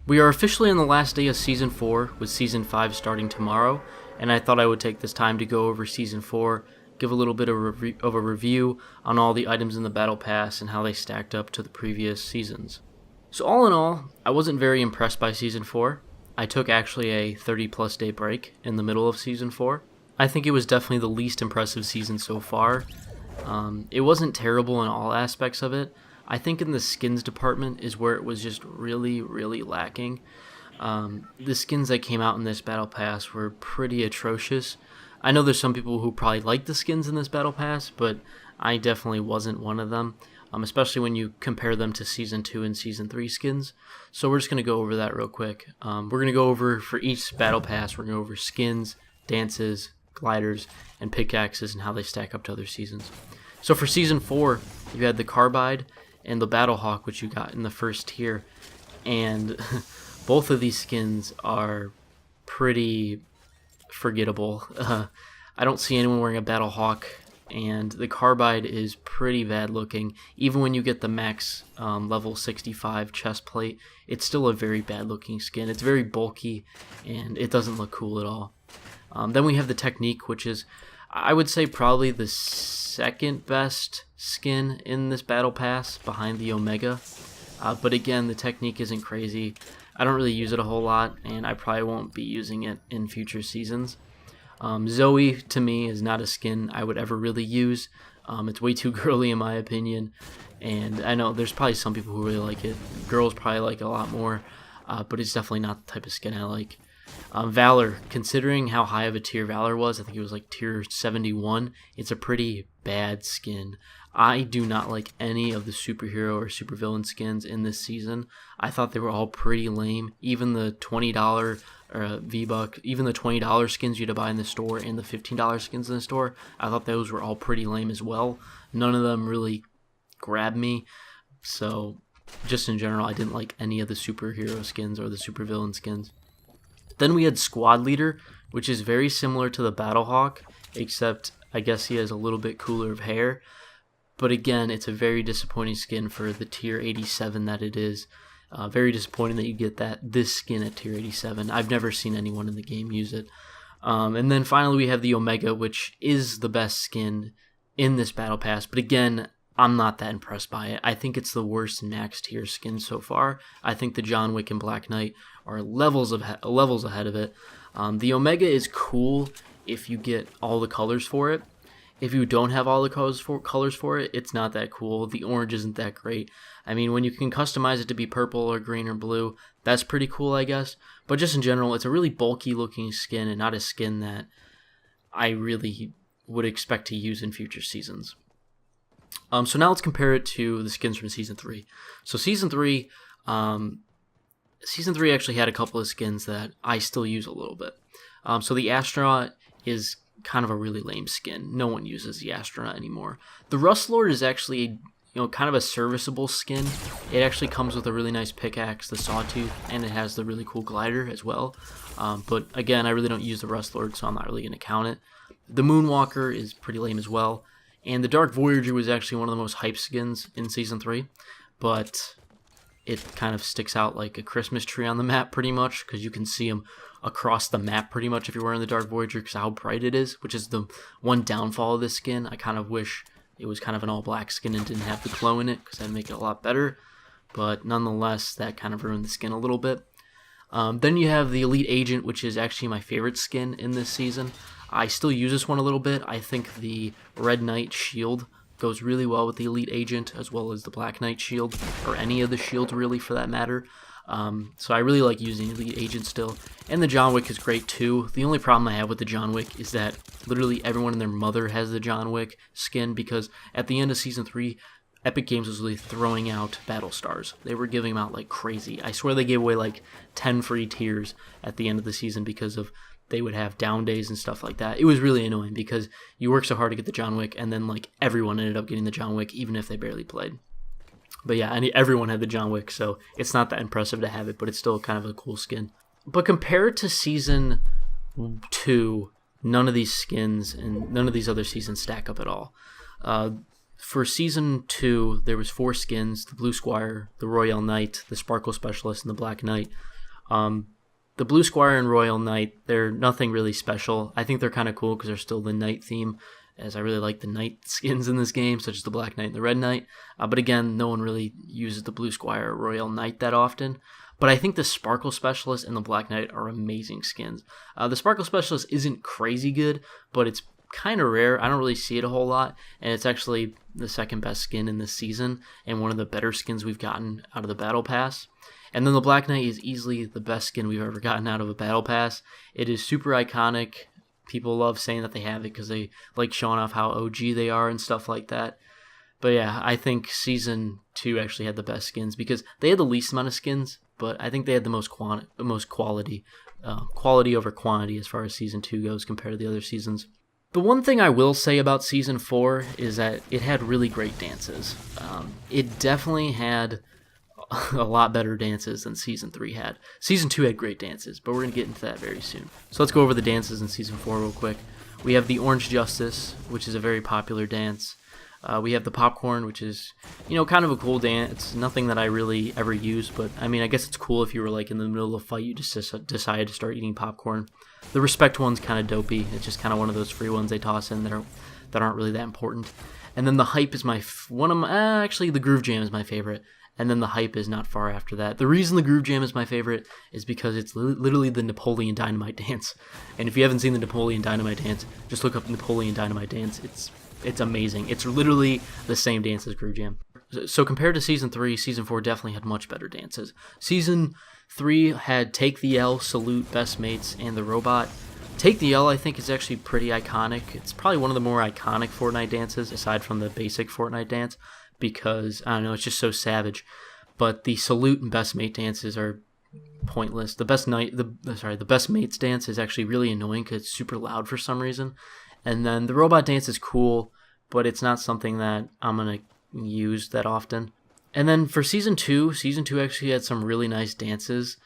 We are officially on the last day of Season 4, with Season 5 starting tomorrow, and I thought I would take this time to go over Season 4, give a little bit of a review on all the items in the Battle Pass and how they stacked up to the previous seasons. So all in all, I wasn't very impressed by Season 4. I took actually a 30-plus day break in the middle of Season 4. I think it was definitely the least impressive season so far. It wasn't terrible in all aspects of it. I think in the skins department is where it was just really, really lacking. The skins that came out in this Battle Pass were pretty atrocious. I know there's some people who probably like the skins in this Battle Pass, but I definitely wasn't one of them, especially when you compare them to Season 2 and Season 3 skins. So we're just going to go over that real quick. We're going to go over, for each Battle Pass, we're going to go over skins, dances, gliders, and pickaxes and how they stack up to other seasons. So for Season 4, you had the Carbide and the Battlehawk, which you got in the first tier, and both of these skins are pretty forgettable. I don't see anyone wearing a Battlehawk, and the Carbide is pretty bad looking. Even when you get the max level 65 chest plate, it's still a very bad looking skin. It's very bulky, and it doesn't look cool at all. Then we have the Technique, which is, I would say, probably the second best skin in this Battle Pass behind the Omega. But again, the Technique isn't crazy. I don't really use it a whole lot, and I probably won't be using it in future seasons. Zoe, to me, is not a skin I would ever really use. It's way too girly in my opinion, and I know there's probably some people who really like it. Girls probably like it a lot more, but it's definitely not the type of skin I like. Valor, considering how high of a tier Valor was, I think it was like tier 71, it's a pretty bad skin. I do not like any of the superhero or supervillain skins in this season. I thought they were all pretty lame. Even the $20 V-Buck, even the $20 skins you had to buy in the store and the $15 skins in the store, I thought those were all pretty lame as well. None of them really grabbed me. So just in general, I didn't like any of the superhero skins or the supervillain skins. Then we had Squad Leader, which is very similar to the Battlehawk, except I guess he has a little bit cooler of hair. But again, it's a very disappointing skin for the tier 87 that it is. Very disappointing that you get this skin at tier 87. I've never seen anyone in the game use it. And then finally we have the Omega, which is the best skin in this Battle Pass. But again, I'm not that impressed by it. I think it's the worst max tier skin so far. I think the John Wick and Black Knight are levels ahead of it. The Omega is cool if you get all the colors for it. If you don't have all the colors for it, it's not that cool. The orange isn't that great. I mean, when you can customize it to be purple or green or blue, that's pretty cool, I guess. But just in general, it's a really bulky looking skin and not a skin that I really would expect to use in future seasons. So now let's compare it to the skins from Season 3. So Season 3 actually had a couple of skins that I still use a little bit. So the Astronaut is kind of a really lame skin. No one uses the Astronaut anymore. The Rust Lord is actually kind of a serviceable skin. It actually comes with a really nice pickaxe, the Sawtooth, and it has the really cool glider as well. But again, I really don't use the Rust Lord, so I'm not really going to count it. The Moonwalker is pretty lame as well. And the Dark Voyager was actually one of the most hyped skins in Season 3, but it kind of sticks out like a Christmas tree on the map pretty much, because you can see him across the map pretty much if you're wearing the Dark Voyager, because how bright it is, which is the one downfall of this skin. I kind of wish it was kind of an all-black skin and didn't have the glow in it, because that'd make it a lot better, but nonetheless, that kind of ruined the skin a little bit. Then you have the Elite Agent, which is actually my favorite skin in this season. I still use this one a little bit. I think the Red Knight shield goes really well with the Elite Agent, as well as the Black Knight shield, or any of the shields really for that matter. So I really like using Elite Agent still. And the John Wick is great too. The only problem I have with the John Wick is that literally everyone and their mother has the John Wick skin, because at the end of Season 3, Epic Games was really throwing out Battle Stars. They were giving them out like crazy. I swear they gave away like 10 free tiers at the end of the season because of they would have down days and stuff like that. It was really annoying because you work so hard to get the John Wick, and then like everyone ended up getting the John Wick even if they barely played. But yeah, everyone had the John Wick, so it's not that impressive to have it, but it's still kind of a cool skin. But compared to Season 2, none of these skins and none of these other seasons stack up at all. For Season 2, there was 4 skins: the Blue Squire, the Royale Knight, the Sparkle Specialist, and the Black Knight. The Blue Squire and Royale Knight, they're nothing really special. I think they're kind of cool because they're still the Knight theme, as I really like the Knight skins in this game, such as the Black Knight and the Red Knight. But again, no one really uses the Blue Squire or Royale Knight that often. But I think the Sparkle Specialist and the Black Knight are amazing skins. The Sparkle Specialist isn't crazy good, but it's kind of rare. I don't really see it a whole lot, and it's actually the second best skin in this season and one of the better skins we've gotten out of the Battle Pass. And then the Black Knight is easily the best skin we've ever gotten out of a Battle Pass. It is super iconic. People love saying that they have it because they like showing off how OG they are and stuff like that. But yeah, I think Season 2 actually had the best skins because they had the least amount of skins, but I think they had the most quality. Quality over quantity as far as Season 2 goes compared to the other seasons. The one thing I will say about Season 4 is that it had really great dances. It definitely had a lot better dances than Season 3 had. Season 2 had great dances, but we're going to get into that very soon. So let's go over the dances in Season 4 real quick. We have the Orange Justice, which is a very popular dance. We have the Popcorn, which is, kind of a cool dance. Nothing that I really ever use, but I mean, I guess it's cool if you were like in the middle of a fight, you just decide to start eating popcorn. The Respect one's kind of dopey. It's just kind of one of those free ones they toss in that aren't really that important. And then the Hype is actually the Groove Jam is my favorite. And then the Hype is not far after that. The reason the Groove Jam is my favorite is because it's literally the Napoleon Dynamite dance. And if you haven't seen the Napoleon Dynamite dance, just look up Napoleon Dynamite dance. It's amazing. It's literally the same dance as Groove Jam. So compared to Season 3, Season 4 definitely had much better dances. Season 3 had Take the L, Salute, Best Mates, and the Robot. Take the L, I think, is actually pretty iconic. It's probably one of the more iconic Fortnite dances, aside from the basic Fortnite dance, because, I don't know, it's just so savage. But the Salute and Best Mate dances are pointless. The Best Mates dance is actually really annoying because it's super loud for some reason. And then the Robot dance is cool, but it's not something that I'm going to use that often. And then for Season 2 actually had some really nice dances.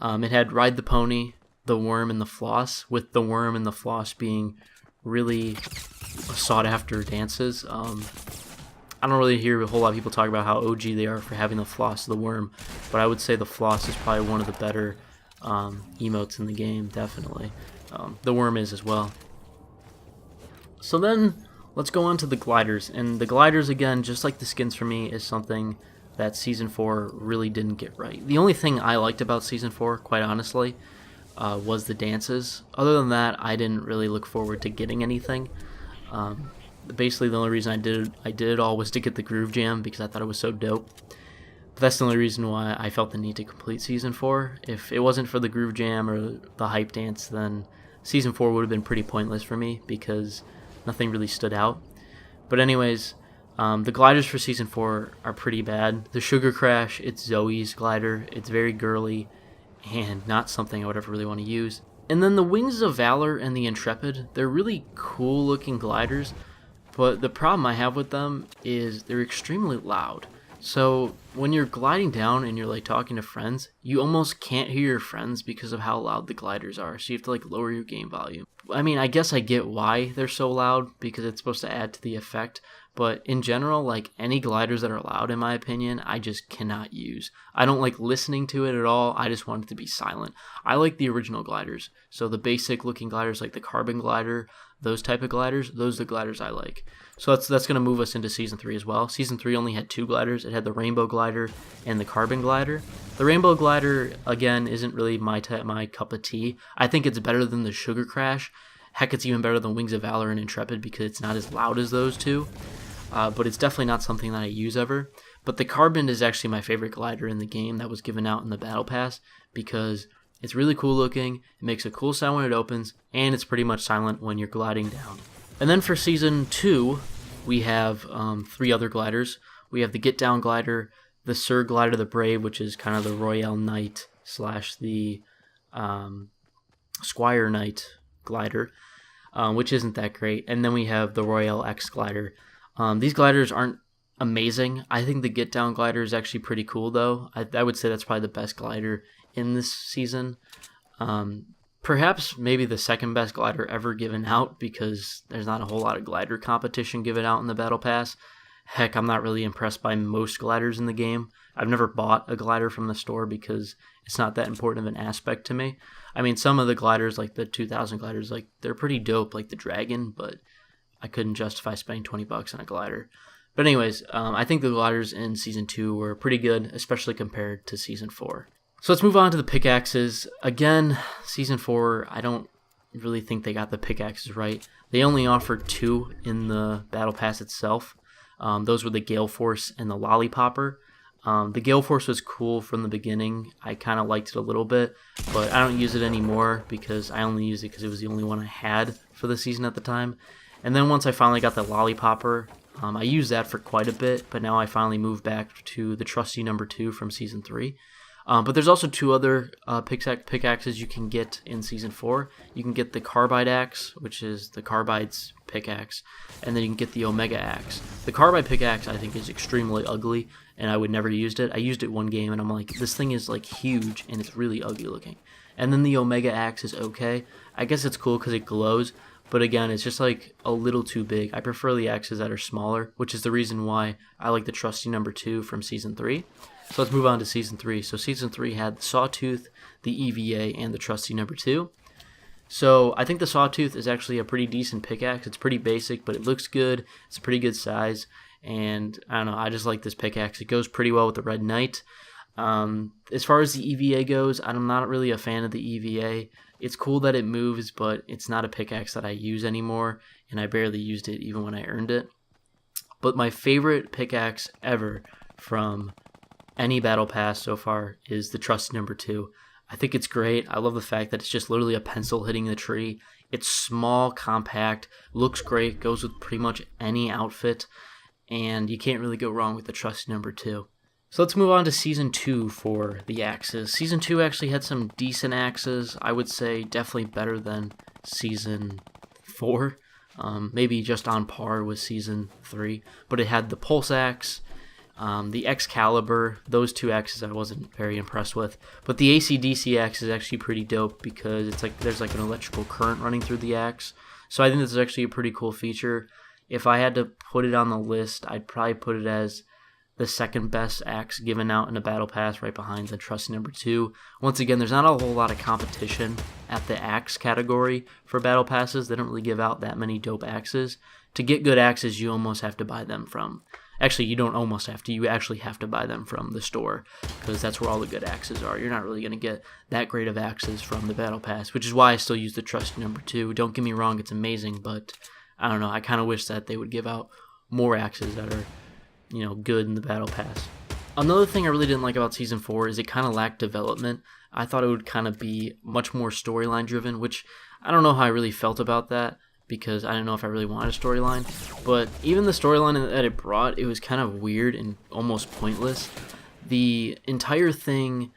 It had Ride the Pony, the Worm, and the Floss, with the Worm and the Floss being really sought-after dances. I don't really hear a whole lot of people talk about how OG they are for having the Floss, the Worm, but I would say the Floss is probably one of the better emotes in the game, definitely. The Worm is as well. So then, let's go on to the gliders. And the gliders, again, just like the skins for me, is something that Season 4 really didn't get right. The only thing I liked about Season 4, quite honestly, was the dances. Other than that, I didn't really look forward to getting anything. Basically, the only reason I did it all was to get the Groove Jam, because I thought it was so dope. But that's the only reason why I felt the need to complete Season 4. If it wasn't for the Groove Jam or the Hype dance, then Season 4 would have been pretty pointless for me, because nothing really stood out. But anyways, the gliders for Season 4 are pretty bad. The Sugar Crash, it's Zoe's glider. It's very girly and not something I would ever really want to use. And then the Wings of Valor and the Intrepid, they're really cool looking gliders, but the problem I have with them is they're extremely loud. So when you're gliding down and you're like talking to friends, you almost can't hear your friends because of how loud the gliders are. So you have to like lower your game volume. I mean, I guess I get why they're so loud because it's supposed to add to the effect. But in general, like any gliders that are loud, in my opinion, I just cannot use. I don't like listening to it at all. I just want it to be silent. I like the original gliders. So the basic looking gliders like the Carbon Glider, those type of gliders, those are the gliders I like. So that's going to move us into Season 3 as well. Season 3 only had 2 gliders. It had the Rainbow Glider and the Carbon Glider. The Rainbow Glider, again, isn't really my cup of tea. I think it's better than the Sugar Crash. Heck, it's even better than Wings of Valor and Intrepid because it's not as loud as those two. But it's definitely not something that I use ever. But the Carbon is actually my favorite glider in the game that was given out in the Battle Pass because it's really cool looking, it makes a cool sound when it opens, and it's pretty much silent when you're gliding down. And then for Season 2, we have 3 other gliders. We have the Get Down Glider, the Sir Glider the Brave, which is kind of the Royale Knight / the Squire Knight glider, which isn't that great. And then we have the Royale X glider. These gliders aren't amazing. I think the Get Down glider is actually pretty cool, though. I would say that's probably the best glider in this season. Perhaps maybe the second best glider ever given out because there's not a whole lot of glider competition given out in the Battle Pass. Heck, I'm not really impressed by most gliders in the game. I've never bought a glider from the store because it's not that important of an aspect to me. I mean, some of the gliders, like the 2000 gliders, like they're pretty dope, like the Dragon, but I couldn't justify spending $20 on a glider. But anyways, I think the gliders in Season 2 were pretty good, especially compared to Season 4. So let's move on to the pickaxes. Again, Season 4, I don't really think they got the pickaxes right. They only offered 2 in the Battle Pass itself. Those were the Gale Force and the Lollipopper. The Gale Force was cool from the beginning. I kind of liked it a little bit, but I don't use it anymore because I only used it because it was the only one I had for the season at the time. And then once I finally got the Lollipopper, I used that for quite a bit, but now I finally moved back to the trusty number 2 from Season 3. But there's also 2 other pickaxes you can get in Season 4. You can get the Carbide Axe, which is the Carbide's pickaxe, and then you can get the Omega Axe. The Carbide pickaxe, I think, is extremely ugly, and I would never used it. I used it one game, and I'm like, this thing is like huge, and it's really ugly looking. And then the Omega Axe is okay. I guess it's cool because it glows, but again, it's just like a little too big. I prefer the axes that are smaller, which is the reason why I like the trusty number 2 from Season 3. So let's move on to Season 3. So Season 3 had the Sawtooth, the EVA, and the trusty number 2. So I think the Sawtooth is actually a pretty decent pickaxe. It's pretty basic, but it looks good. It's a pretty good size. And I don't know, I just like this pickaxe. It goes pretty well with the Red Knight. As far as the EVA goes, I'm not really a fan of the EVA. It's cool that it moves, but it's not a pickaxe that I use anymore, and I barely used it even when I earned it. But my favorite pickaxe ever from any Battle Pass so far is the trusty number 2. I think it's great. I love the fact that it's just literally a pencil hitting the tree. It's small, compact, looks great, goes with pretty much any outfit, and you can't really go wrong with the trusty number 2. So let's move on to Season 2 for the axes. Season 2 actually had some decent axes. I would say definitely better than Season 4. Maybe just on par with Season 3. But it had the Pulse Axe, the Excalibur. Those 2 axes I wasn't very impressed with. But the AC/DC axe is actually pretty dope because it's like there's like an electrical current running through the axe. So I think this is actually a pretty cool feature. If I had to put it on the list, I'd probably put it as the second best axe given out in a Battle Pass, right behind the trusty number 2. Once again, there's not a whole lot of competition at the axe category for Battle Passes. They don't really give out that many dope axes. To get good axes, you almost have to buy them from... Actually, you don't almost have to. You actually have to buy them from the store because that's where all the good axes are. You're not really going to get that great of axes from the Battle Pass, which is why I still use the trusty number 2. Don't get me wrong, it's amazing, but I don't know. I kind of wish that they would give out more axes that are, good in the Battle Pass. Another thing I really didn't like about Season 4 is it kind of lacked development. I thought it would kind of be much more storyline driven, which I don't know how I really felt about that because I didn't know if I really wanted a storyline. But even the storyline that it brought, it was kind of weird and almost pointless. The entire thing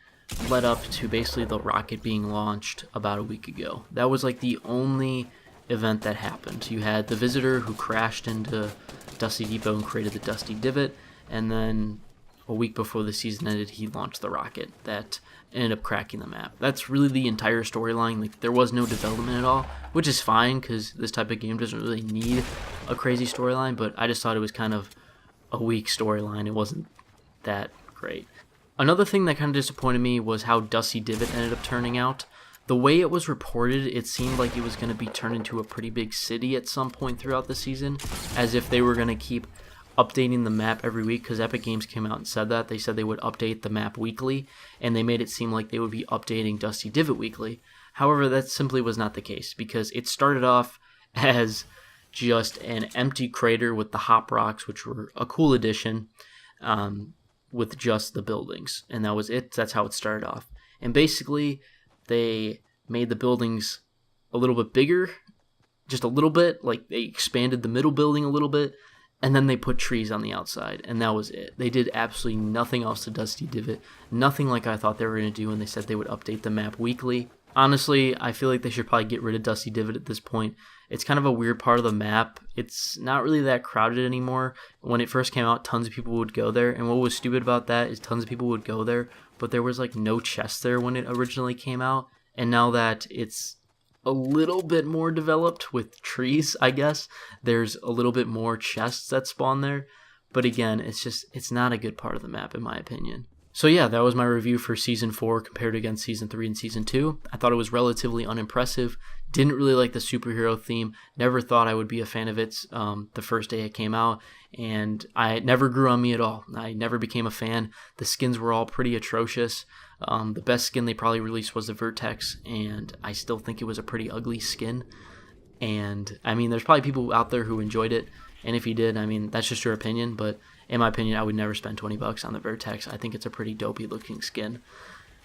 led up to basically the rocket being launched about a week ago. That was like the only event that happened. You had the visitor who crashed into Dusty Depot and created the Dusty Divot, and then a week before the season ended, he launched the rocket that ended up cracking the map. That's really the entire storyline. Like, there was no development at all, which is fine because this type of game doesn't really need a crazy storyline, but I just thought it was kind of a weak storyline. It wasn't that great. Another thing that kind of disappointed me was how Dusty Divot ended up turning out. The way it was reported, it seemed like it was going to be turned into a pretty big city at some point throughout the season, as if they were going to keep updating the map every week, because Epic Games came out and said that. They said they would update the map weekly, and they made it seem like they would be updating Dusty Divot weekly. However, that simply was not the case, because it started off as just an empty crater with the hop rocks, which were a cool addition, with just the buildings, and that was it. That's how it started off. And basically, they made the buildings a little bit bigger, just a little bit, like they expanded the middle building a little bit, and then they put trees on the outside, and that was it. They did absolutely nothing else to Dusty Divot, nothing like I thought they were going to do when they said they would update the map weekly. Honestly, I feel like they should probably get rid of Dusty Divot at this point. It's kind of a weird part of the map. It's not really that crowded anymore. When it first came out, tons of people would go there, and what was stupid about that is tons of people would go there, but there was like no chests there when it originally came out, and now that it's a little bit more developed with trees, I guess, there's a little bit more chests that spawn there, but again, it's not a good part of the map in my opinion. So yeah, that was my review for Season 4 compared to against Season 3 and Season 2. I thought it was relatively unimpressive. Didn't really like the superhero theme. Never thought I would be a fan of it the first day it came out. And it never grew on me at all. I never became a fan. The skins were all pretty atrocious. The best skin they probably released was the Vertex. And I still think it was a pretty ugly skin. And I mean, there's probably people out there who enjoyed it. And if you did, I mean, that's just your opinion. But in my opinion, I would never spend $20 on the Vertex. I think it's a pretty dopey looking skin.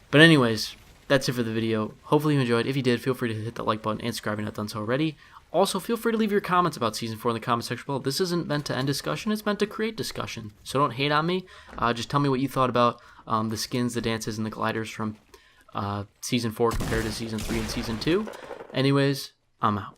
But anyways, that's it for the video. Hopefully you enjoyed. If you did, feel free to hit the like button and subscribe if you're not done so already. Also, feel free to leave your comments about Season 4 in the comment section below. This isn't meant to end discussion. It's meant to create discussion. So don't hate on me. Just tell me what you thought about the skins, the dances, and the gliders from Season 4 compared to Season 3 and Season 2. Anyways, I'm out.